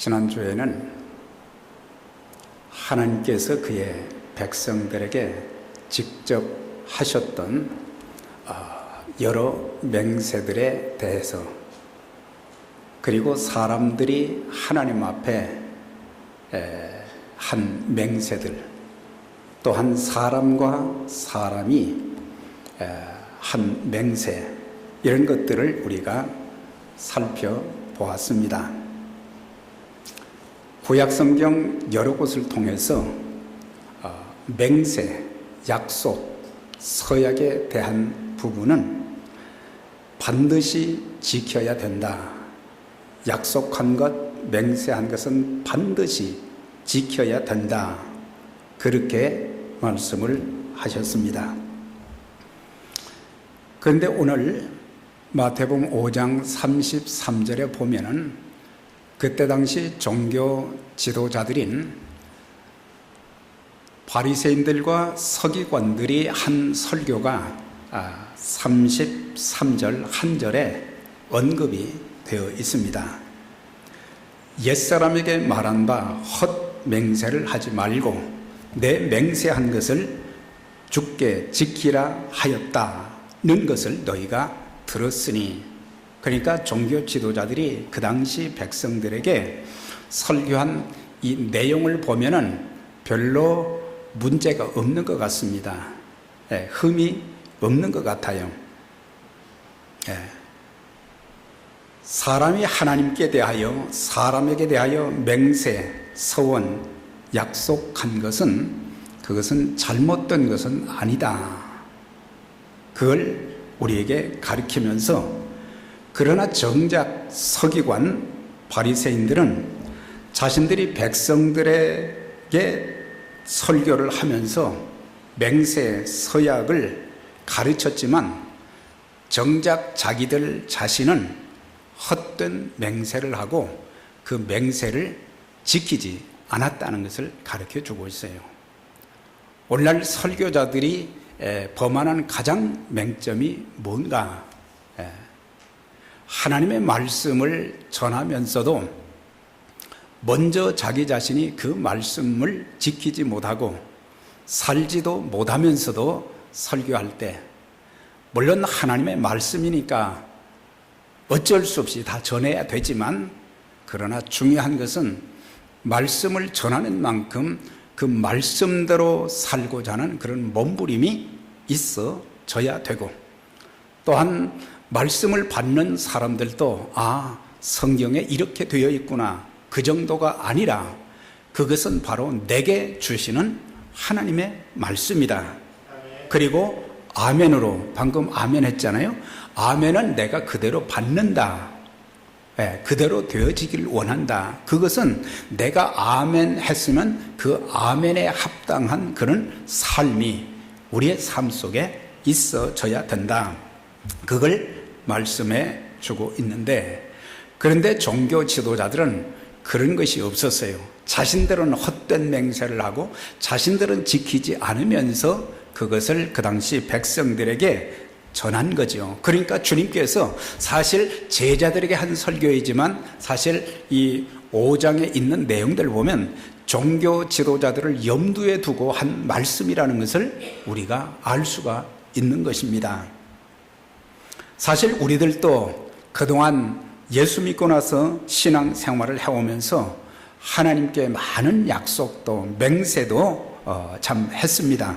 지난주에는 하나님께서 그의 백성들에게 직접 하셨던 여러 맹세들에 대해서, 그리고 사람들이 하나님 앞에 한 맹세들, 또한 사람과 사람이 한 맹세, 이런 것들을 우리가 살펴보았습니다. 구약성경 여러 곳을 통해서 맹세, 약속, 서약에 대한 부분은 반드시 지켜야 된다. 약속한 것, 맹세한 것은 반드시 지켜야 된다. 그렇게 말씀을 하셨습니다. 그런데 오늘 마태복음 5장 33절에 보면은 그때 당시 종교 지도자들인 바리새인들과 서기관들이 한 설교가 33절 한 절에 언급이 되어 있습니다. 옛사람에게 말한 바 헛맹세를 하지 말고 내 맹세한 것을 주께 지키라 하였다는 것을 너희가 들었으니, 그러니까 종교 지도자들이 그 당시 백성들에게 설교한 이 내용을 보면은 별로 문제가 없는 것 같습니다. 흠이 없는 것 같아요. 사람이 하나님께 대하여, 사람에게 대하여 맹세, 서원, 약속한 것은 그것은 잘못된 것은 아니다. 그걸 우리에게 가르치면서, 그러나 정작 서기관 바리새인들은 자신들이 백성들에게 설교를 하면서 맹세, 서약을 가르쳤지만 정작 자기들 자신은 헛된 맹세를 하고 그 맹세를 지키지 않았다는 것을 가르쳐 주고 있어요. 오늘날 설교자들이 범하는 가장 맹점이 뭔가? 하나님의 말씀을 전하면서도 먼저 자기 자신이 그 말씀을 지키지 못하고 살지도 못하면서도 설교할 때, 물론 하나님의 말씀이니까 어쩔 수 없이 다 전해야 되지만, 그러나 중요한 것은 말씀을 전하는 만큼 그 말씀대로 살고자 하는 그런 몸부림이 있어져야 되고, 또한 말씀을 받는 사람들도 성경에 이렇게 되어 있구나, 그 정도가 아니라 그것은 바로 내게 주시는 하나님의 말씀이다. 그리고 아멘으로, 방금 아멘 했잖아요. 아멘은 내가 그대로 받는다. 그대로 되어지기를 원한다. 그것은 내가 아멘 했으면 그 아멘에 합당한 그런 삶이 우리의 삶 속에 있어져야 된다. 그걸 말씀해 주고 있는데, 그런데 종교 지도자들은 그런 것이 없었어요. 자신들은 헛된 맹세를 하고 자신들은 지키지 않으면서 그것을 그 당시 백성들에게 전한 거죠. 그러니까 주님께서 사실 제자들에게 한 설교이지만 사실 이 5장에 있는 내용들을 보면 종교 지도자들을 염두에 두고 한 말씀이라는 것을 우리가 알 수가 있는 것입니다. 사실 우리들도 그동안 예수 믿고 나서 신앙 생활을 해오면서 하나님께 많은 약속도 맹세도 참 했습니다.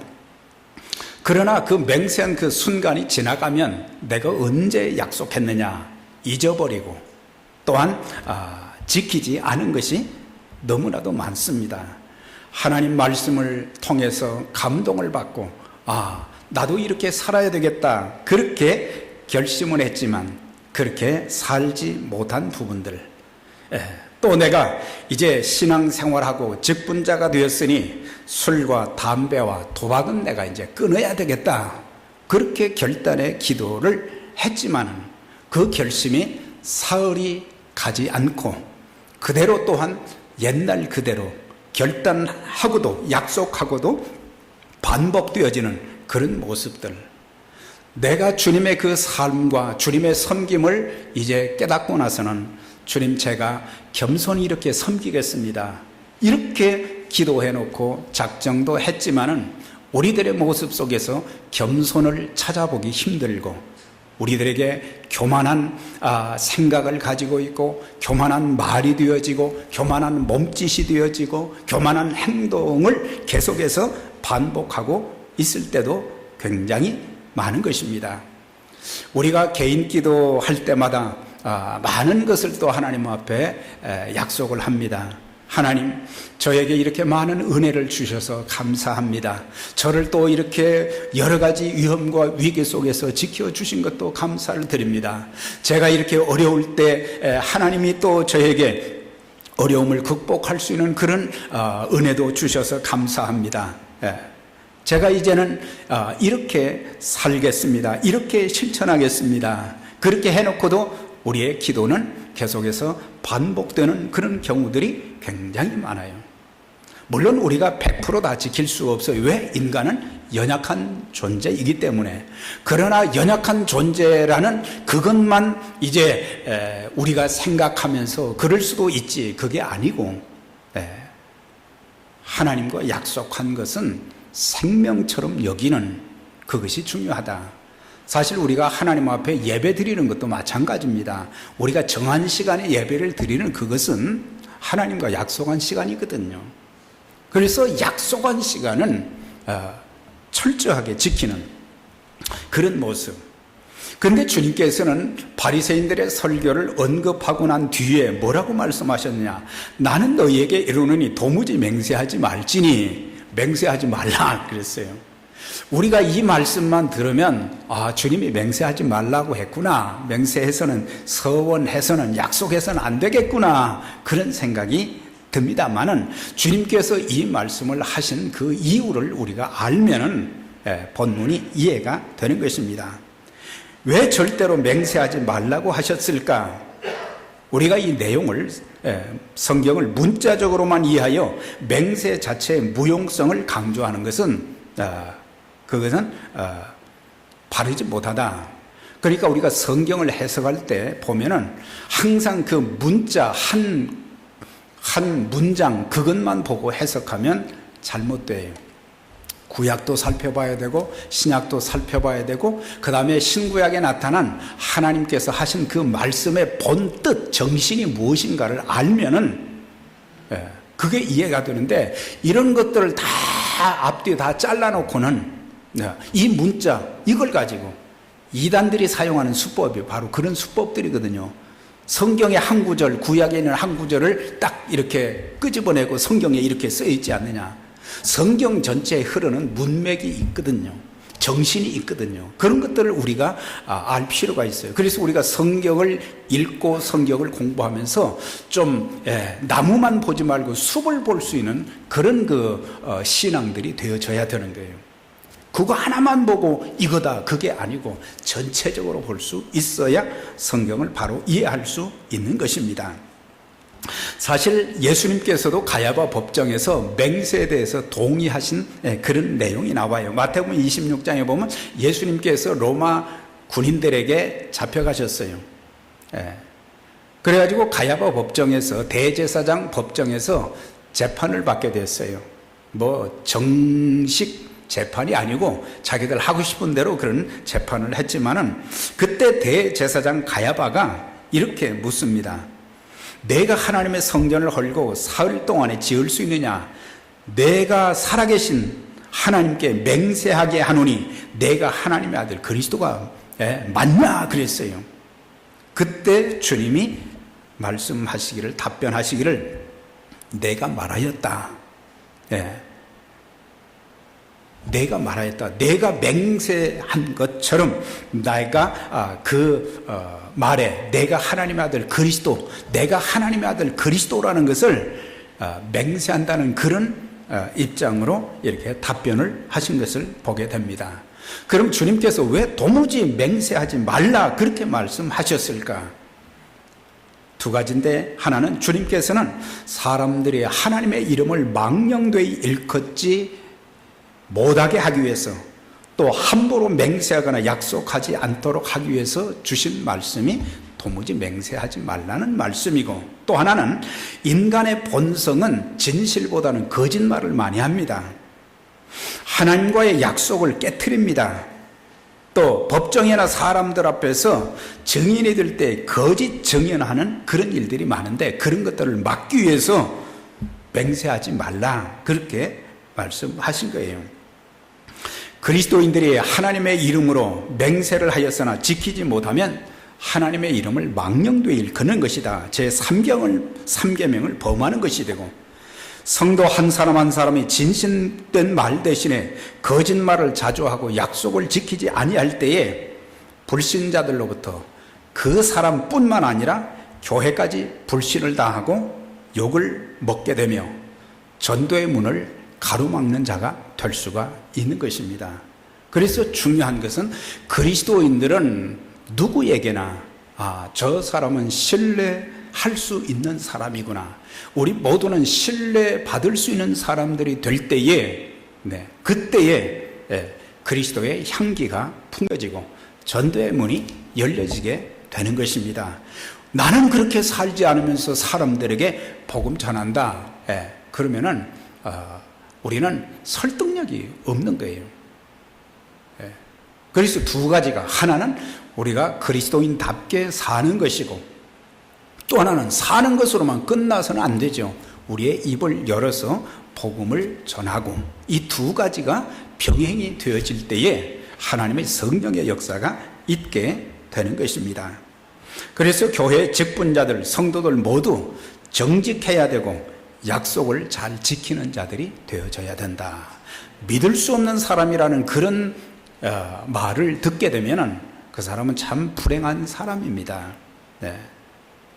그러나 그 맹세한 그 순간이 지나가면 내가 언제 약속했느냐 잊어버리고, 또한 지키지 않은 것이 너무나도 많습니다. 하나님 말씀을 통해서 감동을 받고 나도 이렇게 살아야 되겠다, 그렇게 결심을 했지만 그렇게 살지 못한 부분들, 또 내가 이제 신앙생활하고 직분자가 되었으니 술과 담배와 도박은 내가 이제 끊어야 되겠다, 그렇게 결단의 기도를 했지만 그 결심이 사흘이 가지 않고 그대로, 또한 옛날 그대로 결단하고도 약속하고도 반복되어지는 그런 모습들, 내가 주님의 그 삶과 주님의 섬김을 이제 깨닫고 나서는 주님, 제가 겸손히 이렇게 섬기겠습니다. 이렇게 기도해놓고 작정도 했지만은 우리들의 모습 속에서 겸손을 찾아보기 힘들고, 우리들에게 교만한 생각을 가지고 있고, 교만한 말이 되어지고, 교만한 몸짓이 되어지고, 교만한 행동을 계속해서 반복하고 있을 때도 굉장히 많은 것입니다. 우리가 개인 기도할 때마다 많은 것을 또 하나님 앞에 약속을 합니다. 하나님, 저에게 이렇게 많은 은혜를 주셔서 감사합니다. 저를 또 이렇게 여러 가지 위험과 위기 속에서 지켜주신 것도 감사를 드립니다. 제가 이렇게 어려울 때 하나님이 또 저에게 어려움을 극복할 수 있는 그런 은혜도 주셔서 감사합니다. 제가 이제는 이렇게 살겠습니다. 이렇게 실천하겠습니다. 그렇게 해놓고도 우리의 기도는 계속해서 반복되는 그런 경우들이 굉장히 많아요. 물론 우리가 100% 다 지킬 수 없어요. 왜? 인간은 연약한 존재이기 때문에. 그러나 연약한 존재라는 그것만 이제 우리가 생각하면서 그럴 수도 있지, 그게 아니고, 하나님과 약속한 것은 생명처럼 여기는 그것이 중요하다. 사실 우리가 하나님 앞에 예배 드리는 것도 마찬가지입니다. 우리가 정한 시간에 예배를 드리는 그것은 하나님과 약속한 시간이거든요. 그래서 약속한 시간은 철저하게 지키는 그런 모습. 그런데 주님께서는 바리새인들의 설교를 언급하고 난 뒤에 뭐라고 말씀하셨냐? 나는 너희에게 이르노니 도무지 맹세하지 말지니 맹세하지 말라 그랬어요. 우리가 이 말씀만 들으면 주님이 맹세하지 말라고 했구나, 맹세해서는, 서원해서는, 약속해서는 안 되겠구나, 그런 생각이 듭니다만은 주님께서 이 말씀을 하신 그 이유를 우리가 알면은 본문이 이해가 되는 것입니다. 왜 절대로 맹세하지 말라고 하셨을까? 우리가 이 내용을, 성경을 문자적으로만 이해하여 맹세 자체의 무용성을 강조하는 것은 그것은 바르지 못하다. 그러니까 우리가 성경을 해석할 때 보면은 항상 그 문자 한 문장 그것만 보고 해석하면 잘못돼요. 구약도 살펴봐야 되고 신약도 살펴봐야 되고, 그 다음에 신구약에 나타난 하나님께서 하신 그 말씀의 본뜻, 정신이 무엇인가를 알면은 그게 이해가 되는데, 이런 것들을 다 앞뒤에 다 잘라놓고는 이 문자, 이걸 가지고 이단들이 사용하는 수법이 바로 그런 수법들이거든요. 성경의 한 구절, 구약에 있는 한 구절을 딱 이렇게 끄집어내고 성경에 이렇게 써있지 않느냐. 성경 전체에 흐르는 문맥이 있거든요. 정신이 있거든요. 그런 것들을 우리가 알 필요가 있어요. 그래서 우리가 성경을 읽고 성경을 공부하면서 좀 나무만 보지 말고 숲을 볼 수 있는 그런 신앙들이 되어져야 되는 거예요. 그거 하나만 보고 이거다, 그게 아니고 전체적으로 볼 수 있어야 성경을 바로 이해할 수 있는 것입니다. 사실 예수님께서도 가야바 법정에서 맹세에 대해서 동의하신 그런 내용이 나와요. 마태복음 26장에 보면 예수님께서 로마 군인들에게 잡혀가셨어요. 그래가지고 가야바 법정에서, 대제사장 법정에서 재판을 받게 됐어요. 뭐 정식 재판이 아니고 자기들 하고 싶은 대로 그런 재판을 했지만은, 그때 대제사장 가야바가 이렇게 묻습니다. 내가 하나님의 성전을 헐고 사흘 동안에 지을 수 있느냐? 내가 살아계신 하나님께 맹세하게 하노니 내가 하나님의 아들 그리스도가 맞냐? 그랬어요. 그때 주님이 말씀하시기를, 답변하시기를, 내가 말하였다. 내가 말하였다. 내가 맹세한 것처럼 내가 말에 내가 하나님의 아들 그리스도, 내가 하나님의 아들 그리스도라는 것을 맹세한다는 그런 입장으로 이렇게 답변을 하신 것을 보게 됩니다. 그럼 주님께서 왜 도무지 맹세하지 말라 그렇게 말씀하셨을까? 두 가지인데, 하나는 주님께서는 사람들이 하나님의 이름을 망령되이 일컫지 못하게 하기 위해서, 또 함부로 맹세하거나 약속하지 않도록 하기 위해서 주신 말씀이 도무지 맹세하지 말라는 말씀이고, 또 하나는 인간의 본성은 진실보다는 거짓말을 많이 합니다. 하나님과의 약속을 깨트립니다. 또 법정이나 사람들 앞에서 증인이 될 때 거짓 증언하는 그런 일들이 많은데, 그런 것들을 막기 위해서 맹세하지 말라, 그렇게 말씀하신 거예요. 그리스도인들이 하나님의 이름으로 맹세를 하였으나 지키지 못하면 하나님의 이름을 망령되이 일컫는 것이다. 제 3계명을 범하는 것이 되고, 성도 한 사람 한 사람이 진실된 말 대신에 거짓말을 자주 하고 약속을 지키지 아니할 때에 불신자들로부터 그 사람뿐만 아니라 교회까지 불신을 당하고 욕을 먹게 되며 전도의 문을 가로막는 자가 될 수가 있는 것입니다. 그래서 중요한 것은 그리스도인들은 누구에게나 저 사람은 신뢰할 수 있는 사람이구나, 우리 모두는 신뢰받을 수 있는 사람들이 될 때에 그때에 그리스도의 향기가 풍겨지고 전도의 문이 열려지게 되는 것입니다. 나는 그렇게 살지 않으면서 사람들에게 복음 전한다, 그러면은 우리는 설득력이 없는 거예요. 그래서 두 가지가, 하나는 우리가 그리스도인답게 사는 것이고, 또 하나는 사는 것으로만 끝나서는 안 되죠. 우리의 입을 열어서 복음을 전하고, 이 두 가지가 병행이 되어질 때에 하나님의 성령의 역사가 있게 되는 것입니다. 그래서 교회 직분자들, 성도들 모두 정직해야 되고 약속을 잘 지키는 자들이 되어져야 된다. 믿을 수 없는 사람이라는 그런 말을 듣게 되면 그 사람은 참 불행한 사람입니다.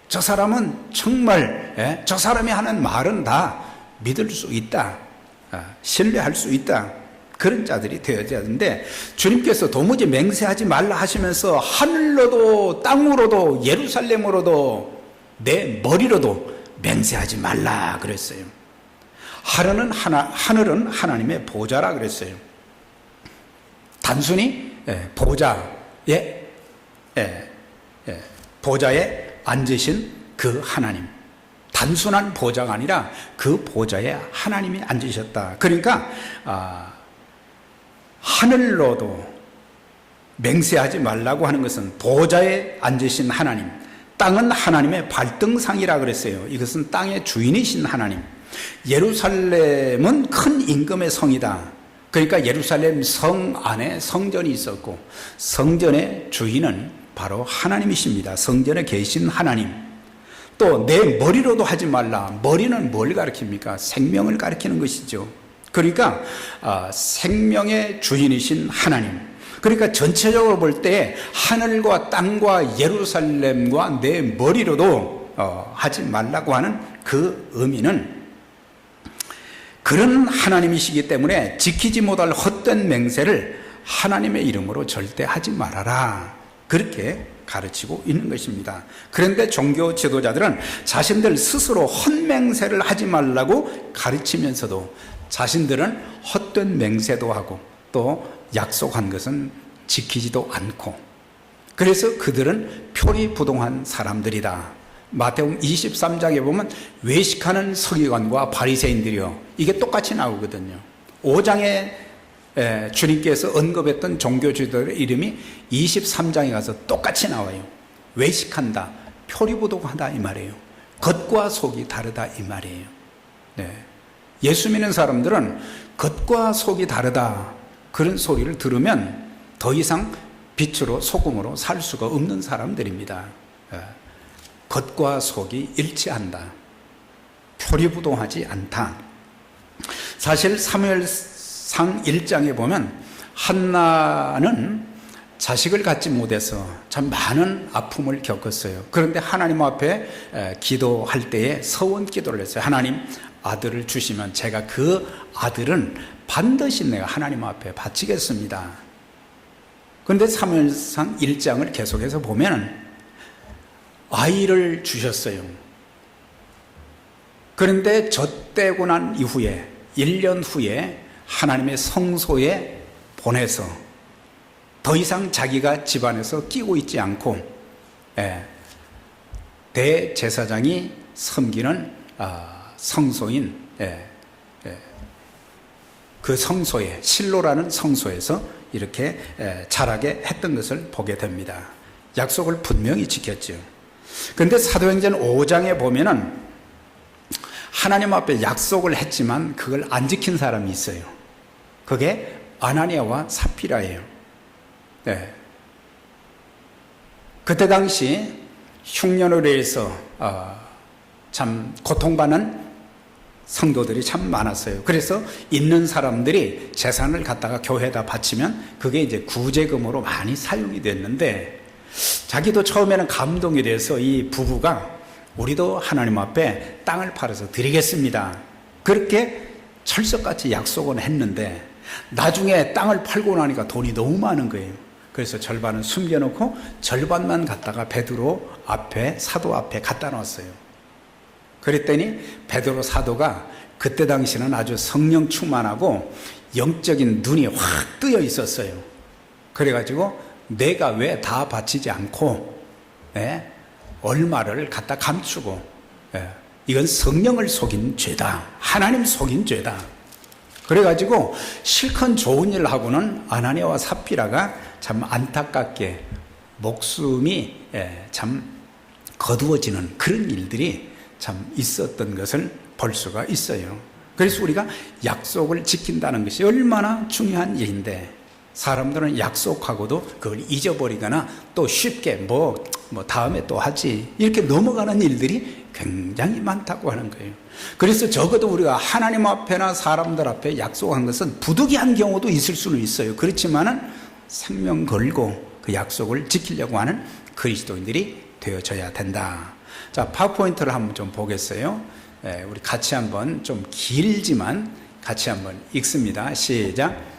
저 사람은 정말 저 사람이 하는 말은 다 믿을 수 있다, 신뢰할 수 있다, 그런 자들이 되어져야 하는데, 주님께서 도무지 맹세하지 말라 하시면서 하늘로도 땅으로도 예루살렘으로도 내 머리로도 맹세하지 말라 그랬어요. 하늘은 하나님의 보좌라 그랬어요. 단순히 보좌에 앉으신 그 하나님, 단순한 보좌가 아니라 그 보좌에 하나님이 앉으셨다. 그러니까 하늘로도 맹세하지 말라고 하는 것은 보좌에 앉으신 하나님, 땅은 하나님의 발등상이라 그랬어요. 이것은 땅의 주인이신 하나님. 예루살렘은 큰 임금의 성이다. 그러니까 예루살렘 성 안에 성전이 있었고, 성전의 주인은 바로 하나님이십니다. 성전에 계신 하나님. 또 내 머리로도 하지 말라. 머리는 뭘 가리킵니까? 생명을 가리키는 것이죠. 그러니까 생명의 주인이신 하나님. 그러니까 전체적으로 볼 때 하늘과 땅과 예루살렘과 내 머리로도 하지 말라고 하는 그 의미는, 그런 하나님이시기 때문에 지키지 못할 헛된 맹세를 하나님의 이름으로 절대 하지 말아라, 그렇게 가르치고 있는 것입니다. 그런데 종교 지도자들은 자신들 스스로 헛맹세를 하지 말라고 가르치면서도 자신들은 헛된 맹세도 하고 또 약속한 것은 지키지도 않고, 그래서 그들은 표리부동한 사람들이다. 마태복음 23장에 보면 외식하는 서기관과 바리새인들이요, 이게 똑같이 나오거든요. 5장에 주님께서 언급했던 종교 지도자의 이름이 23장에 가서 똑같이 나와요. 외식한다, 표리부동하다 이 말이에요. 겉과 속이 다르다 이 말이에요. 예수 믿는 사람들은 겉과 속이 다르다, 그런 소리를 들으면 더 이상 빛으로 소금으로 살 수가 없는 사람들입니다. 겉과 속이 일치한다, 표리부동하지 않다. 사실 사무엘상 1장에 보면 한나는 자식을 갖지 못해서 참 많은 아픔을 겪었어요. 그런데 하나님 앞에 기도할 때에 서원 기도를 했어요. 하나님, 아들을 주시면 제가 그 아들은 반드시 내가 하나님 앞에 바치겠습니다. 그런데 사무엘상 1장을 계속해서 보면 아이를 주셨어요. 그런데 젖되고 난 이후에 1년 후에 하나님의 성소에 보내서 더 이상 자기가 집안에서 끼고 있지 않고 대제사장이 섬기는 성소인 그 성소에, 실로라는 성소에서 이렇게 자라게 했던 것을 보게 됩니다. 약속을 분명히 지켰죠. 그런데 사도행전 5장에 보면은 하나님 앞에 약속을 했지만 그걸 안 지킨 사람이 있어요. 그게 아나니아와 삽비라예요. 네. 그때 당시 흉년으로 인해서 참 고통받는 성도들이 참 많았어요. 그래서 있는 사람들이 재산을 갖다가 교회에다 바치면 그게 이제 구제금으로 많이 사용이 됐는데, 자기도 처음에는 감동이 돼서 이 부부가 우리도 하나님 앞에 땅을 팔아서 드리겠습니다, 그렇게 철석같이 약속은 했는데, 나중에 땅을 팔고 나니까 돈이 너무 많은 거예요. 그래서 절반은 숨겨놓고 절반만 갖다가 베드로 앞에, 사도 앞에 갖다 놨어요. 그랬더니 베드로 사도가 그때 당시는 아주 성령 충만하고 영적인 눈이 확 뜨여 있었어요. 그래가지고 내가 왜 다 바치지 않고 얼마를 갖다 감추고, 이건 성령을 속인 죄다, 하나님 속인 죄다. 그래가지고 실컷 좋은 일 하고는 아나니아와 삽비라가 참 안타깝게 목숨이 참 거두어지는 그런 일들이 참 있었던 것을 볼 수가 있어요. 그래서 우리가 약속을 지킨다는 것이 얼마나 중요한 일인데, 사람들은 약속하고도 그걸 잊어버리거나 또 쉽게 뭐 다음에 또 하지 이렇게 넘어가는 일들이 굉장히 많다고 하는 거예요. 그래서 적어도 우리가 하나님 앞에나 사람들 앞에 약속한 것은 부득이한 경우도 있을 수는 있어요. 그렇지만은 생명 걸고 그 약속을 지키려고 하는 그리스도인들이 되어져야 된다. 자, 파워포인트를 한번 좀 보겠어요. 우리 같이 한번, 좀 길지만 같이 한번 읽습니다. 시작.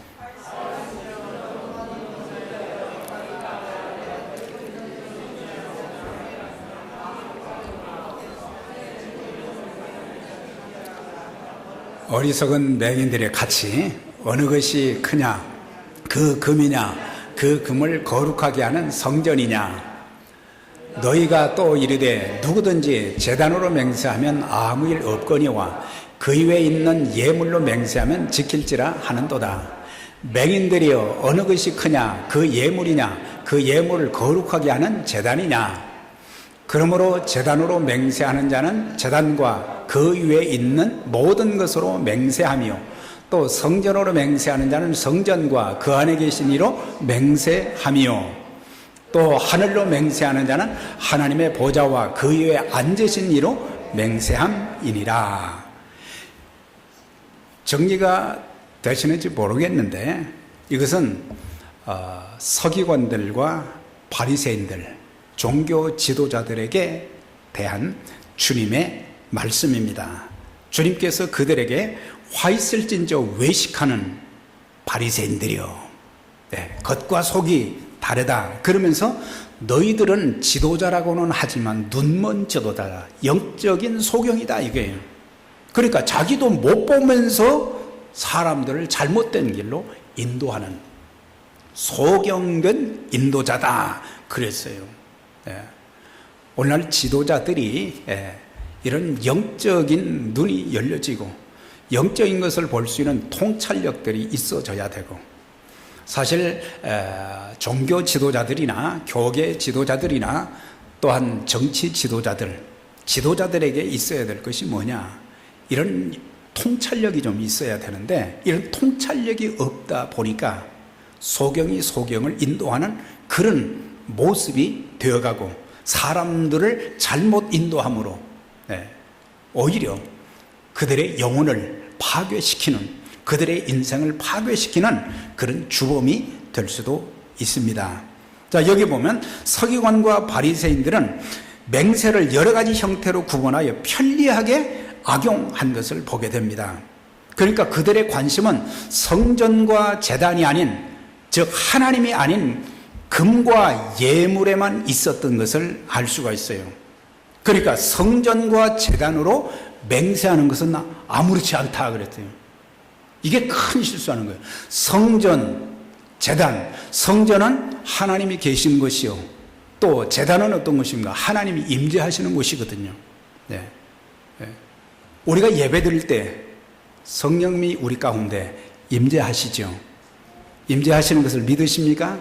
어리석은 맹인들의 같이 어느 것이 크냐, 그 금이냐, 그 금을 거룩하게 하는 성전이냐. 너희가 또 이르되 누구든지 제단으로 맹세하면 아무 일 없거니와 그 위에 있는 예물로 맹세하면 지킬지라 하는도다. 맹인들이여, 어느 것이 크냐, 그 예물이냐, 그 예물을 거룩하게 하는 제단이냐. 그러므로 제단으로 맹세하는 자는 제단과 그 위에 있는 모든 것으로 맹세하며, 또 성전으로 맹세하는 자는 성전과 그 안에 계신 이로 맹세하며, 또 하늘로 맹세하는 자는 하나님의 보좌와 그 위에 앉으신 이로 맹세함이니라. 정리가 되시는지 모르겠는데, 이것은 서기관들과 바리새인들, 종교 지도자들에게 대한 주님의 말씀입니다. 주님께서 그들에게 화 있을진저 외식하는 바리새인들이요, 겉과 속이 다르다 그러면서 너희들은 지도자라고는 하지만 눈먼 지도자다, 영적인 소경이다 이거예요. 그러니까 자기도 못 보면서 사람들을 잘못된 길로 인도하는 소경된 인도자다 그랬어요. 오늘날 지도자들이 이런 영적인 눈이 열려지고 영적인 것을 볼 수 있는 통찰력들이 있어져야 되고, 사실 종교 지도자들이나 교계 지도자들이나 또한 정치 지도자들에게 있어야 될 것이 뭐냐, 이런 통찰력이 좀 있어야 되는데, 이런 통찰력이 없다 보니까 소경이 소경을 인도하는 그런 모습이 되어가고, 사람들을 잘못 인도함으로 오히려 그들의 영혼을 파괴시키는, 그들의 인생을 파괴시키는 그런 주범이 될 수도 있습니다. 자, 여기 보면 서기관과 바리새인들은 맹세를 여러 가지 형태로 구분하여 편리하게 악용한 것을 보게 됩니다. 그러니까 그들의 관심은 성전과 제단이 아닌, 즉 하나님이 아닌 금과 예물에만 있었던 것을 알 수가 있어요. 그러니까 성전과 제단으로 맹세하는 것은 아무렇지 않다 그랬대요. 이게 큰 실수하는 거예요. 성전, 제단, 성전은 하나님이 계신 것이요, 또 제단은 어떤 것인가? 하나님이 임재하시는 곳이거든요. 네. 네. 우리가 예배 드릴 때 성령님이 우리 가운데 임재하시죠. 임재하시는 것을 믿으십니까?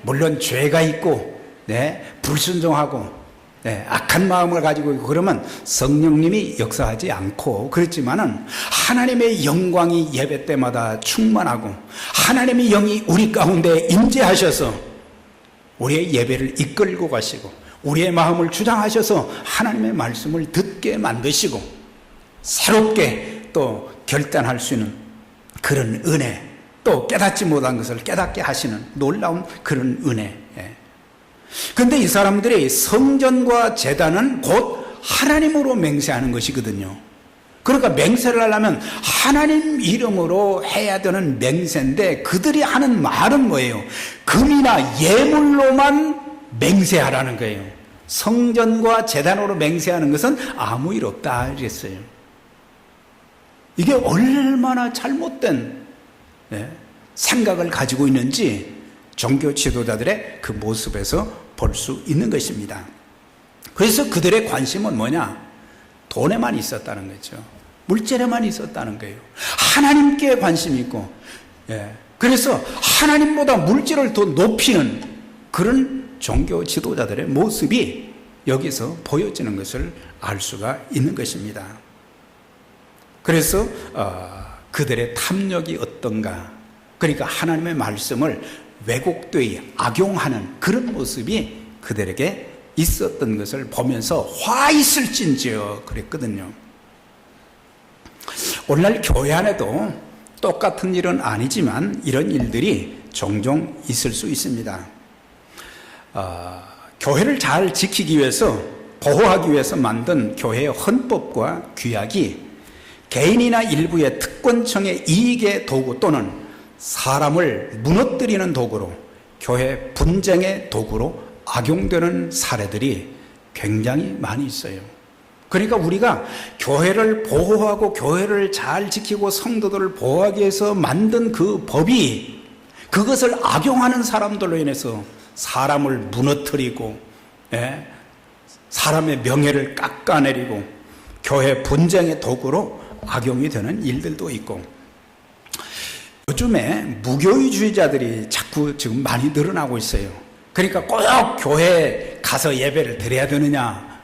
물론 죄가 있고, 네, 불순종하고, 네, 악한 마음을 가지고 있고 그러면 성령님이 역사하지 않고, 그렇지만은 하나님의 영광이 예배 때마다 충만하고 하나님의 영이 우리 가운데 임재하셔서 우리의 예배를 이끌고 가시고 우리의 마음을 주장하셔서 하나님의 말씀을 듣게 만드시고 새롭게 또 결단할 수 있는 그런 은혜, 또 깨닫지 못한 것을 깨닫게 하시는 놀라운 그런 은혜. 그런데 이 사람들이 성전과 제단은 곧 하나님으로 맹세하는 것이거든요. 그러니까 맹세를 하려면 하나님 이름으로 해야 되는 맹세인데 그들이 하는 말은 뭐예요? 금이나 예물로만 맹세하라는 거예요. 성전과 제단으로 맹세하는 것은 아무 일 없다 이랬어요. 이게 얼마나 잘못된 생각을 가지고 있는지 종교 지도자들의 그 모습에서 볼 수 있는 것입니다. 그래서 그들의 관심은 뭐냐? 돈에만 있었다는 거죠. 물질에만 있었다는 거예요. 하나님께 관심이 있고, 그래서 하나님보다 물질을 더 높이는 그런 종교 지도자들의 모습이 여기서 보여지는 것을 알 수가 있는 것입니다. 그래서 그들의 탐욕이 어떤가? 그러니까 하나님의 말씀을 왜곡되이 악용하는 그런 모습이 그들에게 있었던 것을 보면서 화 있을진지어 그랬거든요. 오늘날 교회 안에도 똑같은 일은 아니지만 이런 일들이 종종 있을 수 있습니다. 교회를 잘 지키기 위해서, 보호하기 위해서 만든 교회의 헌법과 규약이 개인이나 일부의 특권층의 이익의 도구 또는 사람을 무너뜨리는 도구로, 교회 분쟁의 도구로 악용되는 사례들이 굉장히 많이 있어요. 그러니까 우리가 교회를 보호하고 교회를 잘 지키고 성도들을 보호하기 위해서 만든 그 법이 그것을 악용하는 사람들로 인해서 사람을 무너뜨리고, 사람의 명예를 깎아내리고 교회 분쟁의 도구로 악용이 되는 일들도 있고, 요즘에 무교의주의자들이 자꾸 지금 많이 늘어나고 있어요. 그러니까 꼭 교회에 가서 예배를 드려야 되느냐,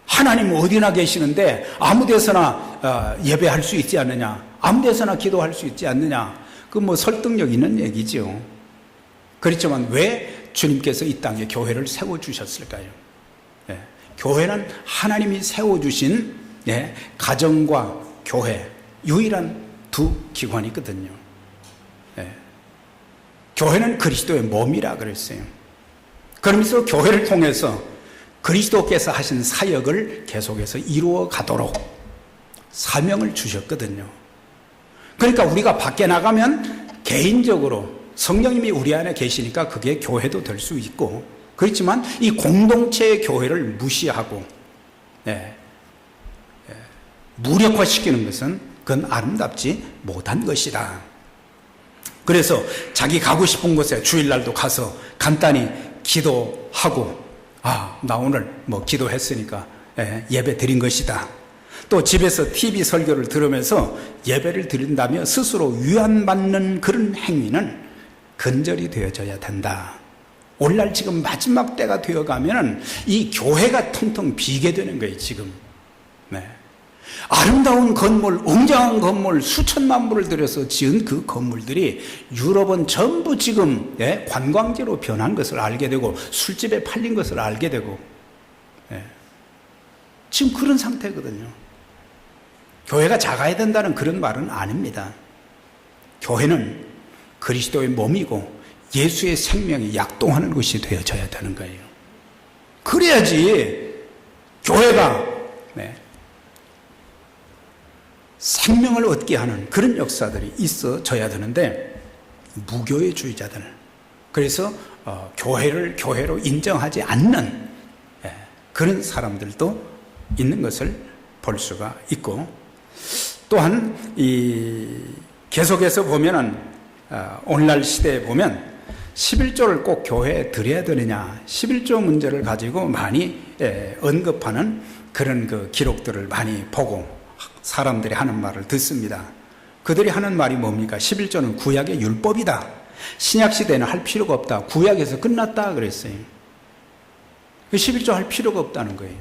하나님 어디나 계시는데 아무 데서나 예배할 수 있지 않느냐, 아무 데서나 기도할 수 있지 않느냐, 그 뭐 설득력 있는 얘기죠. 그렇지만 왜 주님께서 이 땅에 교회를 세워주셨을까요? 교회는 하나님이 세워주신 가정과 교회 유일한 두 기관이거든요. 교회는 그리스도의 몸이라 그랬어요. 그러면서 교회를 통해서 그리스도께서 하신 사역을 계속해서 이루어 가도록 사명을 주셨거든요. 그러니까 우리가 밖에 나가면 개인적으로 성령님이 우리 안에 계시니까 그게 교회도 될 수 있고, 그렇지만 이 공동체의 교회를 무시하고 무력화시키는 것은 그건 아름답지 못한 것이다. 그래서 자기 가고 싶은 곳에 주일날도 가서 간단히 기도하고, 나 오늘 뭐 기도했으니까 예배 드린 것이다. 또 집에서 TV 설교를 들으면서 예배를 드린다며 스스로 위안받는 그런 행위는 근절이 되어져야 된다. 오늘날 지금 마지막 때가 되어가면 이 교회가 텅텅 비게 되는 거예요, 지금. 아름다운 건물, 웅장한 건물, 수천만 불을 들여서 지은 그 건물들이 유럽은 전부 지금 관광지로 변한 것을 알게 되고 술집에 팔린 것을 알게 되고 지금 그런 상태거든요. 교회가 작아야 된다는 그런 말은 아닙니다. 교회는 그리스도의 몸이고 예수의 생명이 약동하는 것이 되어져야 되는 거예요. 그래야지 교회가 생명을 얻게 하는 그런 역사들이 있어져야 되는데, 무교회주의자들, 그래서 교회를 교회로 인정하지 않는 그런 사람들도 있는 것을 볼 수가 있고, 또한 계속해서 보면은 오늘날 시대에 보면 11조를 꼭 교회에 드려야 되느냐, 11조 문제를 가지고 많이 언급하는 그런 그 기록들을 많이 보고 사람들이 하는 말을 듣습니다. 그들이 하는 말이 뭡니까? 11조는 구약의 율법이다. 신약시대에는 할 필요가 없다. 구약에서 끝났다 그랬어요. 11조 할 필요가 없다는 거예요.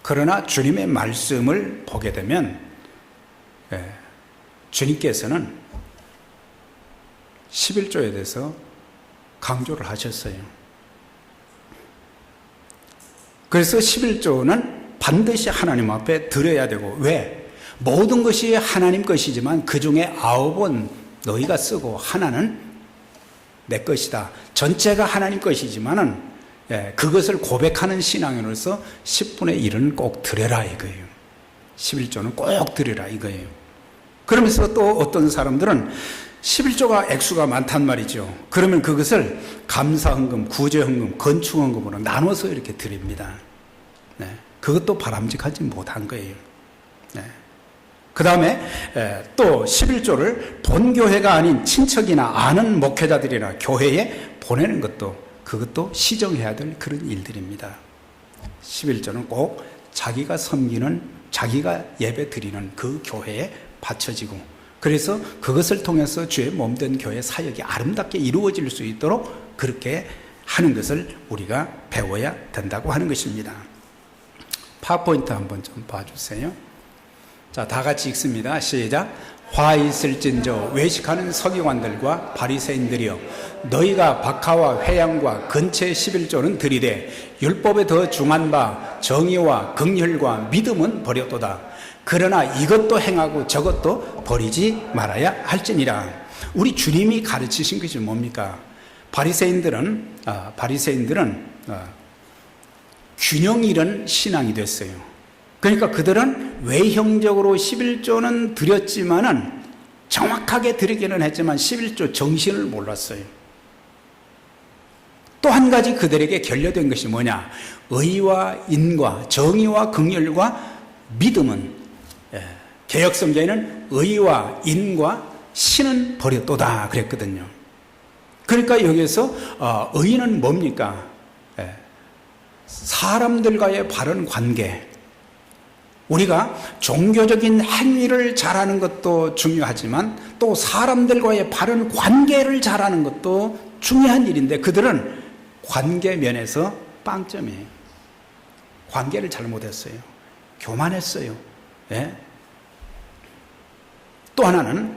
그러나 주님의 말씀을 보게 되면 주님께서는 11조에 대해서 강조를 하셨어요. 그래서 11조는 반드시 하나님 앞에 드려야 되고, 왜? 모든 것이 하나님 것이지만 그 중에 9은 너희가 쓰고 하나는 내 것이다. 전체가 하나님 것이지만은 그것을 고백하는 신앙인으로서 10분의 1은 꼭 드려라 이거예요. 11조는 꼭 드려라 이거예요. 그러면서 또 어떤 사람들은 11조가 액수가 많단 말이죠. 그러면 그것을 감사헌금, 구제헌금, 건축헌금으로 나눠서 이렇게 드립니다. 네. 그것도 바람직하지 못한 거예요. 네. 그 다음에 또 11조를 본교회가 아닌 친척이나 아는 목회자들이나 교회에 보내는 것도, 그것도 시정해야 될 그런 일들입니다. 11조는 꼭 자기가 섬기는, 자기가 예배 드리는 그 교회에 바쳐지고, 그래서 그것을 통해서 주의 몸된 교회 사역이 아름답게 이루어질 수 있도록 그렇게 하는 것을 우리가 배워야 된다고 하는 것입니다. 파워포인트 한번 좀 봐주세요. 자, 다 같이 읽습니다. 시작. 화 있을진저 외식하는 서기관들과 바리새인들이여, 너희가 박하와 회양과 근체 11조는 드리되 율법에 더 중한 바 정의와 긍휼과 믿음은 버렸도다. 그러나 이것도 행하고 저것도 버리지 말아야 할지니라. 우리 주님이 가르치신 것이 뭡니까? 바리새인들은 균형 잃은 신앙이 됐어요. 그러니까 그들은 외형적으로 11조는 드렸지만은, 정확하게 드리기는 했지만 11조 정신을 몰랐어요. 또 한 가지 그들에게 결여된 것이 뭐냐? 의와 인과 정의와 긍휼과 믿음은, 개역성경에는 의와 인과 신은 버렸도다 그랬거든요. 그러니까 여기서 의는 뭡니까? 사람들과의 바른 관계. 우리가 종교적인 행위를 잘하는 것도 중요하지만 또 사람들과의 바른 관계를 잘하는 것도 중요한 일인데, 그들은 관계 면에서 빵점이에요. 관계를 잘못했어요. 교만했어요. 예? 또 하나는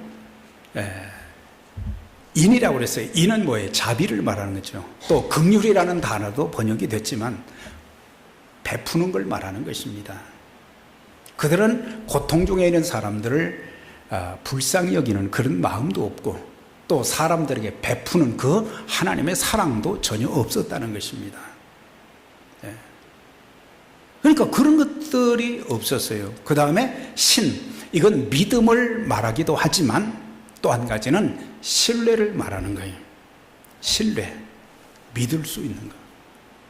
인이라고 그랬어요. 인은 뭐예요? 자비를 말하는 거죠. 또 긍휼이라는 단어도 번역이 됐지만 베푸는 걸 말하는 것입니다. 그들은 고통 중에 있는 사람들을 불쌍히 여기는 그런 마음도 없고, 또 사람들에게 베푸는 그 하나님의 사랑도 전혀 없었다는 것입니다. 그러니까 그런 것들이 없었어요. 그 다음에 신, 이건 믿음을 말하기도 하지만 또 한 가지는 신뢰를 말하는 거예요. 신뢰, 믿을 수 있는 거.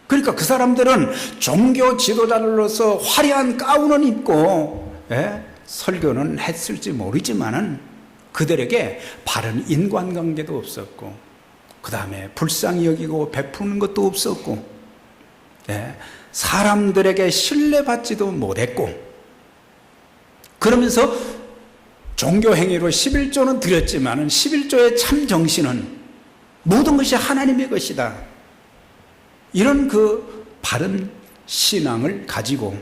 그러니까 그 사람들은 종교 지도자로서 화려한 가운은 입고 설교는 했을지 모르지만은 그들에게 바른 인간관계도 없었고, 그 다음에 불쌍히 여기고 베푸는 것도 없었고, 사람들에게 신뢰받지도 못했고, 그러면서 종교 행위로 11조는 드렸지만은 11조의 참 정신은 모든 것이 하나님의 것이다. 이런 그 바른 신앙을 가지고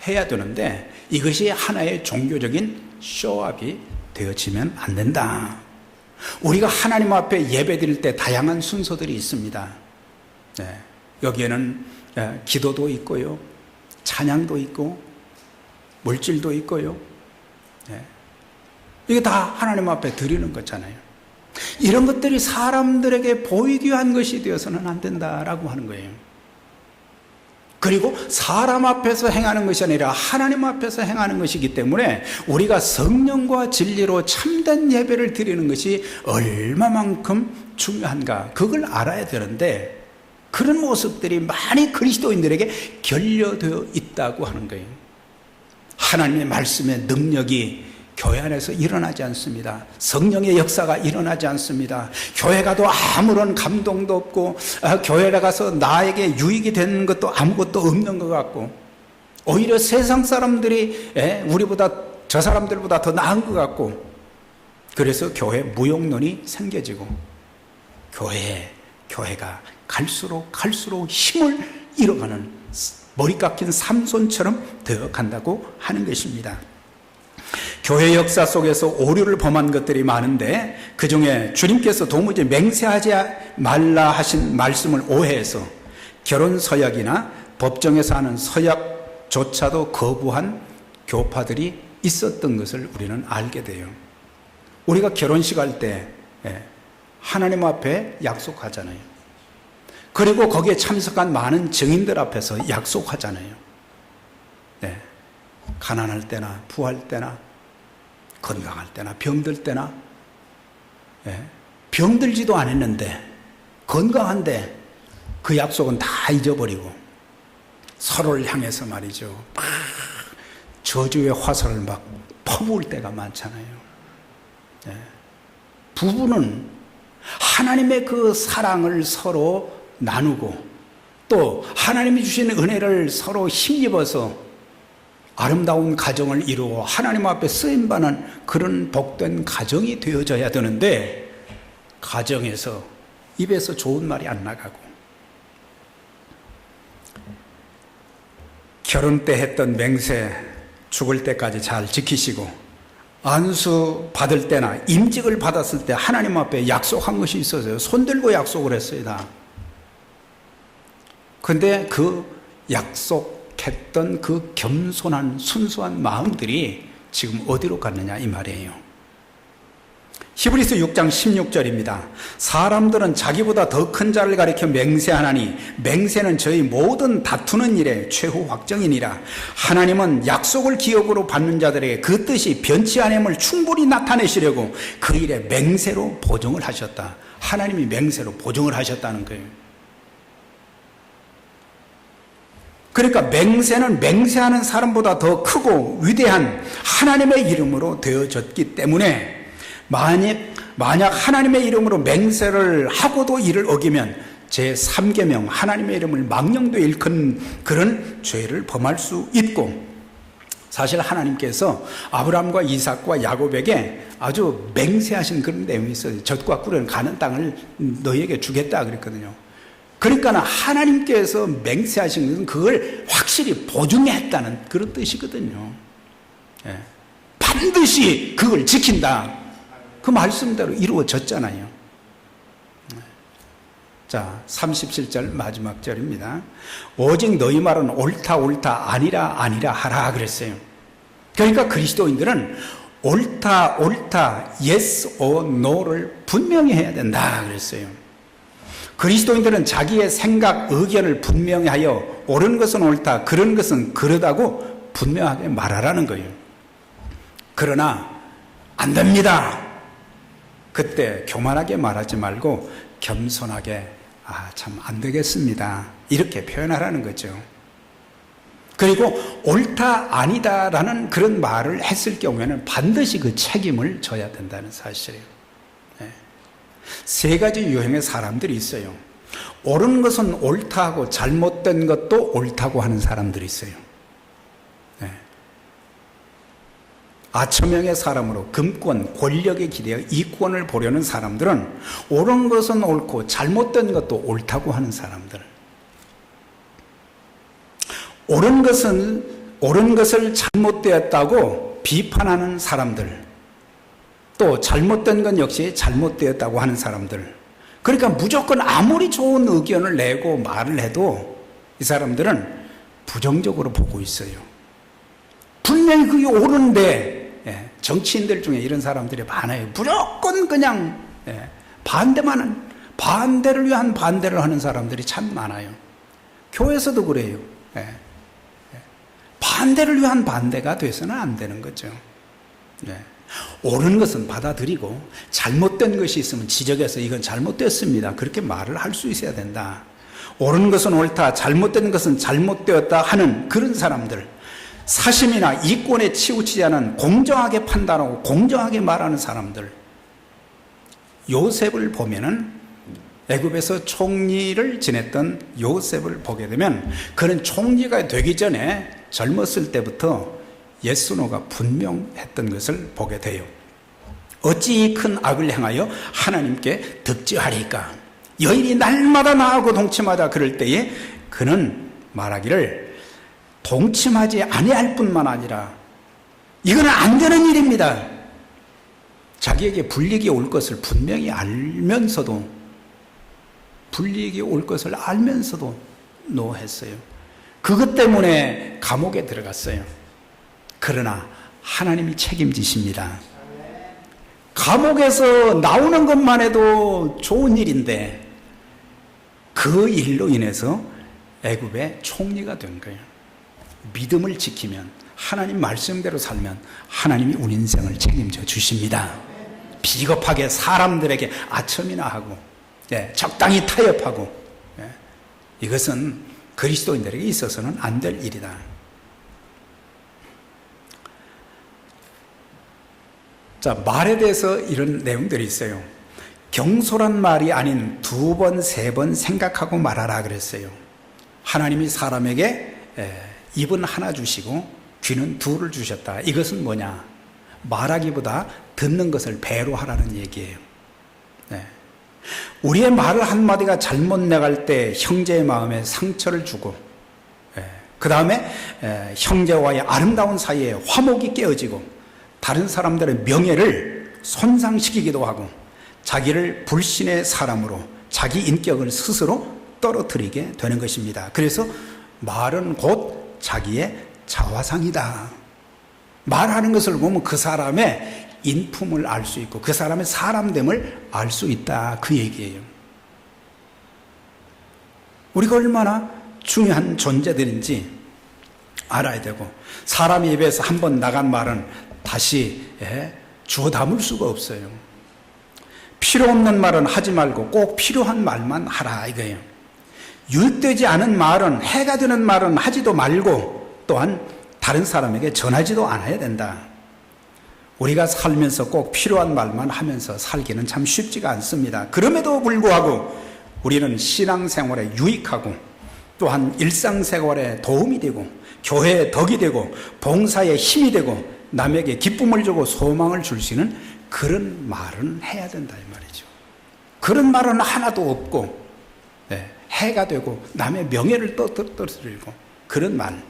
해야 되는데, 이것이 하나의 종교적인 쇼업이 되어지면 안 된다. 우리가 하나님 앞에 예배 드릴 때 다양한 순서들이 있습니다. 여기에는 기도도 있고요, 찬양도 있고, 물질도 있고요. 이게 다 하나님 앞에 드리는 거잖아요. 이런 것들이 사람들에게 보이기 위한 것이 되어서는 안 된다라고 하는 거예요. 그리고 사람 앞에서 행하는 것이 아니라 하나님 앞에서 행하는 것이기 때문에 우리가 성령과 진리로 참된 예배를 드리는 것이 얼마만큼 중요한가, 그걸 알아야 되는데, 그런 모습들이 많이 그리스도인들에게 결여되어 있다고 하는 거예요. 하나님의 말씀의 능력이 교회 안에서 일어나지 않습니다. 성령의 역사가 일어나지 않습니다. 교회 가도 아무런 감동도 없고, 교회에 가서 나에게 유익이 되는 것도 아무것도 없는 것 같고, 오히려 세상 사람들이 우리보다, 저 사람들보다 더 나은 것 같고, 그래서 교회 무용론이 생겨지고, 교회가 갈수록 힘을 잃어가는 머리 깎인 삼손처럼 되어 간다고 하는 것입니다. 교회 역사 속에서 오류를 범한 것들이 많은데, 그 중에 주님께서 도무지 맹세하지 말라 하신 말씀을 오해해서 결혼 서약이나 법정에서 하는 서약조차도 거부한 교파들이 있었던 것을 우리는 알게 돼요. 우리가 결혼식 할 때 하나님 앞에 약속하잖아요. 그리고 거기에 참석한 많은 증인들 앞에서 약속하잖아요. 네. 가난할 때나 부할 때나 건강할 때나 병들 때나, 병들지도 않았는데 건강한데 그 약속은 다 잊어버리고 서로를 향해서 말이죠, 막 저주의 화살을 막 퍼부을 때가 많잖아요. 부부는 하나님의 그 사랑을 서로 나누고, 또 하나님이 주신 은혜를 서로 힘입어서 아름다운 가정을 이루어 하나님 앞에 쓰임받는 그런 복된 가정이 되어져야 되는데, 가정에서 입에서 좋은 말이 안 나가고, 결혼 때 했던 맹세 죽을 때까지 잘 지키시고, 안수 받을 때나 임직을 받았을 때 하나님 앞에 약속한 것이 있어서요. 손들고 약속을 했어요, 다. 근데 그 약속했던 그 겸손한 순수한 마음들이 지금 어디로 갔느냐 이 말이에요. 히브리서 6장 16절입니다. 사람들은 자기보다 더 큰 자를 가리켜 맹세하나니 맹세는 저희 모든 다투는 일의 최후 확정이니라. 하나님은 약속을 기업으로 받는 자들에게 그 뜻이 변치 않음을 충분히 나타내시려고 그 일에 맹세로 보증을 하셨다. 하나님이 맹세로 보증을 하셨다는 거예요. 그러니까 맹세는 맹세하는 사람보다 더 크고 위대한 하나님의 이름으로 되어졌기 때문에, 만약 하나님의 이름으로 맹세를 하고도 이를 어기면 제3계명 하나님의 이름을 망령도 일컫는 그런 죄를 범할 수 있고, 사실 하나님께서 아브라함과 이삭과 야곱에게 아주 맹세하신 그런 내용이 있어요. 젖과 꿀은 가는 땅을 너희에게 주겠다 그랬거든요. 그러니까 하나님께서 맹세하신 것은 그걸 확실히 보증했다는 그런 뜻이거든요. 반드시 그걸 지킨다. 그 말씀대로 이루어졌잖아요. 자, 37절 마지막 절입니다. 오직 너희 말은 옳다 옳다 아니라 아니라 하라 그랬어요. 그러니까 그리스도인들은 옳다 yes or no를 분명히 해야 된다 그랬어요. 그리스도인들은 자기의 생각, 의견을 분명히 하여 옳은 것은 옳다, 그런 것은 그러다고 분명하게 말하라는 거예요. 그러나 안 됩니다. 그때 교만하게 말하지 말고 겸손하게 참 안 되겠습니다, 이렇게 표현하라는 거죠. 그리고 옳다 아니다라는 그런 말을 했을 경우에는 반드시 그 책임을 져야 된다는 사실이에요. 세 가지 유형의 사람들이 있어요. 옳은 것은 옳다 하고 잘못된 것도 옳다고 하는 사람들이 있어요. 아첨형의 사람으로 금권, 권력에 기대어 이권을 보려는 사람들은 옳은 것은 옳고 잘못된 것도 옳다고 하는 사람들. 옳은 것을 잘못되었다고 비판하는 사람들. 또 잘못된 건 역시 잘못되었다고 하는 사람들. 그러니까 무조건 아무리 좋은 의견을 내고 말을 해도 이 사람들은 부정적으로 보고 있어요. 분명히 그게 옳은데, 정치인들 중에 이런 사람들이 많아요. 무조건 그냥 반대를 위한 반대를 하는 사람들이 참 많아요. 교회에서도 그래요. 반대를 위한 반대가 돼서는 안 되는 거죠. 옳은 것은 받아들이고 잘못된 것이 있으면 지적해서 이건 잘못됐습니다, 그렇게 말을 할 수 있어야 된다. 옳은 것은 옳다, 잘못된 것은 잘못되었다 하는 그런 사람들, 사심이나 이권에 치우치지 않은 공정하게 판단하고 공정하게 말하는 사람들, 요셉을 보면은 애굽에서 총리를 지냈던 요셉을 보게 되면 그는 총리가 되기 전에 젊었을 때부터 옛순호가 분명했던 것을 보게 돼요. 어찌 이 큰 악을 행하여 하나님께 득지하리까? 여인이 날마다 나하고 동침하자 그럴 때에 그는 말하기를 동침하지 아니할 뿐만 아니라 이거는 안 되는 일입니다. 자기에게 불이익이 올 것을 분명히 알면서도, 불이익이 올 것을 알면서도 노했어요. 그것 때문에 감옥에 들어갔어요. 그러나 하나님이 책임지십니다. 감옥에서 나오는 것만 해도 좋은 일인데 그 일로 인해서 애굽의 총리가 된 거예요. 믿음을 지키면, 하나님 말씀대로 살면 하나님이 우리 인생을 책임져 주십니다. 비겁하게 사람들에게 아첨이나 하고, 적당히 타협하고, 이것은 그리스도인들에게 있어서는 안 될 일이다. 자, 말에 대해서 이런 내용들이 있어요. 경솔한 말이 아닌 2번, 3번 생각하고 말하라 그랬어요. 하나님이 사람에게 입은 하나 주시고 귀는 2를 주셨다. 이것은 뭐냐? 말하기보다 듣는 것을 배로 하라는 얘기예요. 우리의 말 한마디가 잘못 나갈 때 형제의 마음에 상처를 주고, 그 다음에 형제와의 아름다운 사이에 화목이 깨어지고 다른 사람들의 명예를 손상시키기도 하고 자기를 불신의 사람으로 자기 인격을 스스로 떨어뜨리게 되는 것입니다. 그래서 말은 곧 자기의 자화상이다. 말하는 것을 보면 그 사람의 인품을 알 수 있고 그 사람의 사람됨을 알 수 있다, 그 얘기예요. 우리가 얼마나 중요한 존재들인지 알아야 되고, 사람의 입에서 한번 나간 말은 다시 주워 담을 수가 없어요. 필요 없는 말은 하지 말고 꼭 필요한 말만 하라 이거예요. 유익되지 않은 말은, 해가 되는 말은 하지도 말고 또한 다른 사람에게 전하지도 않아야 된다. 우리가 살면서 꼭 필요한 말만 하면서 살기는 참 쉽지가 않습니다. 그럼에도 불구하고 우리는 신앙생활에 유익하고 또한 일상생활에 도움이 되고 교회에 덕이 되고 봉사에 힘이 되고 남에게 기쁨을 주고 소망을 줄 수 있는 그런 말은 해야 된다 이 말이죠. 그런 말은 하나도 없고 해가 되고 남의 명예를 떨어뜨리고, 그런 말,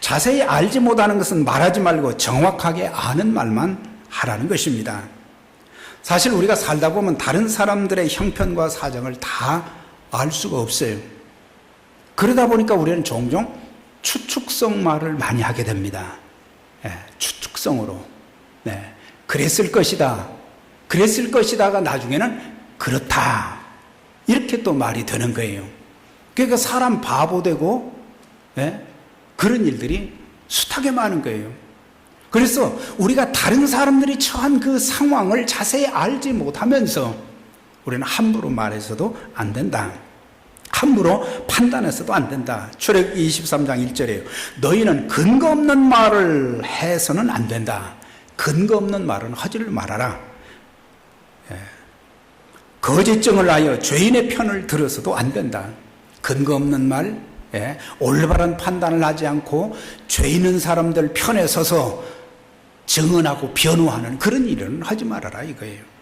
자세히 알지 못하는 것은 말하지 말고 정확하게 아는 말만 하라는 것입니다. 사실 우리가 살다 보면 다른 사람들의 형편과 사정을 다 알 수가 없어요. 그러다 보니까 우리는 종종 추측성 말을 많이 하게 됩니다. 추측성으로 그랬을 것이다, 그랬을 것이다가 나중에는 그렇다, 이렇게 또 말이 되는 거예요. 그러니까 사람 바보 되고 그런 일들이 숱하게 많은 거예요. 그래서 우리가 다른 사람들이 처한 그 상황을 자세히 알지 못하면서 우리는 함부로 말해서도 안 된다, 함부로 판단해서도 안 된다. 출애굽기 23장 1절이에요. 너희는 근거 없는 말을 해서는 안 된다. 근거 없는 말은 하지를 말아라. 거짓증을 하여 죄인의 편을 들어서도 안 된다. 근거 없는 말, 올바른 판단을 하지 않고 죄 있는 사람들 편에 서서 증언하고 변호하는 그런 일은 하지 말아라 이거예요.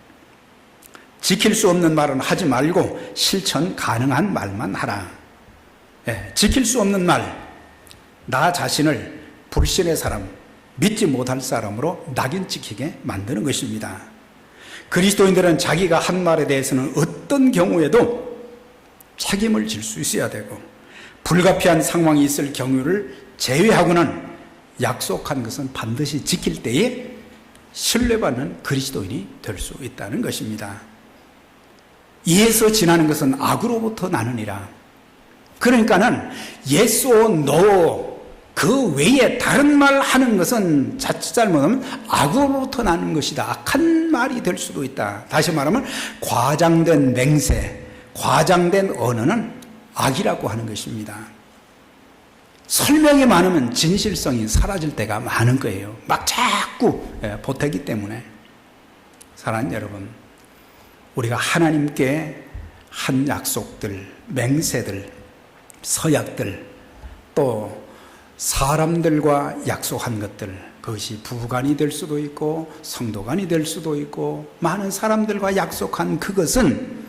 지킬 수 없는 말은 하지 말고 실천 가능한 말만 하라. 지킬 수 없는 말, 나 자신을 불신의 사람, 믿지 못할 사람으로 낙인 찍히게 만드는 것입니다. 그리스도인들은 자기가 한 말에 대해서는 어떤 경우에도 책임을 질 수 있어야 되고, 불가피한 상황이 있을 경우를 제외하고는 약속한 것은 반드시 지킬 때에 신뢰받는 그리스도인이 될 수 있다는 것입니다. 이에서 지나는 것은 악으로부터 나느니라. 그러니까는 yes or no, 그 외에 다른 말 하는 것은 자칫 잘못하면 악으로부터 나는 것이다. 악한 말이 될 수도 있다. 다시 말하면 과장된 맹세, 과장된 언어는 악이라고 하는 것입니다. 설명이 많으면 진실성이 사라질 때가 많은 거예요. 막 자꾸 보태기 때문에. 사랑하는 여러분, 우리가 하나님께 한 약속들, 맹세들, 서약들, 또 사람들과 약속한 것들, 그것이 부부간이 될 수도 있고 성도간이 될 수도 있고 많은 사람들과 약속한 그것은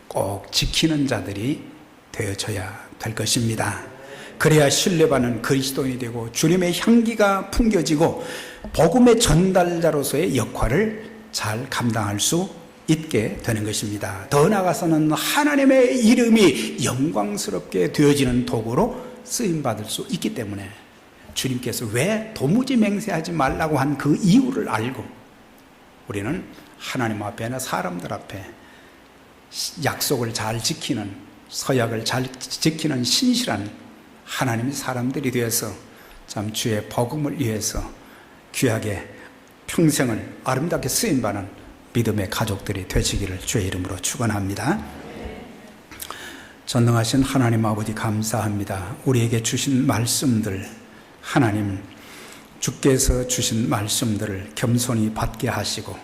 꼭 지키는 자들이 되어져야 될 것입니다. 그래야 신뢰받는 그리스도인이 되고 주님의 향기가 풍겨지고 복음의 전달자로서의 역할을 잘 감당할 수 있게 되는 것입니다. 더 나아가서는 하나님의 이름이 영광스럽게 되어지는 도구로 쓰임받을 수 있기 때문에 주님께서 왜 도무지 맹세하지 말라고 한 그 이유를 알고 우리는 하나님 앞에나 사람들 앞에 약속을 잘 지키는, 서약을 잘 지키는 신실한 하나님의 사람들이 되어서 참 주의 복음을 위해서 귀하게 평생을 아름답게 쓰임받는 믿음의 가족들이 되시기를 주의 이름으로 축원합니다. 전능하신 하나님 아버지 감사합니다. 우리에게 주신 말씀들, 하나님 주께서 주신 말씀들을 겸손히 받게 하시고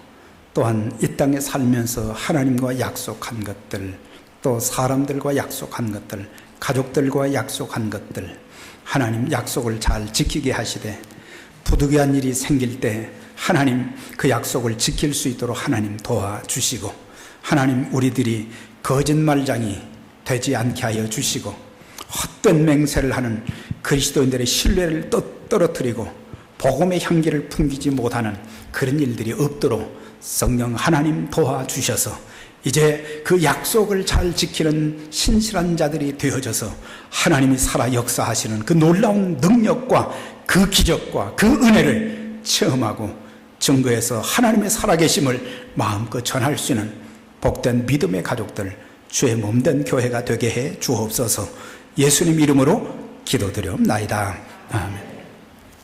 또한 이 땅에 살면서 하나님과 약속한 것들, 또 사람들과 약속한 것들, 가족들과 약속한 것들, 하나님 약속을 잘 지키게 하시되 부득이한 일이 생길 때 하나님 그 약속을 지킬 수 있도록 하나님 도와주시고, 하나님 우리들이 거짓말장이 되지 않게 하여 주시고 헛된 맹세를 하는 그리스도인들의 신뢰를 떨어뜨리고 복음의 향기를 풍기지 못하는 그런 일들이 없도록 성령 하나님 도와주셔서 이제 그 약속을 잘 지키는 신실한 자들이 되어져서 하나님이 살아 역사하시는 그 놀라운 능력과 그 기적과 그 은혜를 체험하고 증거해서 하나님의 살아계심을 마음껏 전할 수 있는 복된 믿음의 가족들, 주의 몸된 교회가 되게 해 주옵소서. 예수님 이름으로 기도드려옵나이다. 아멘.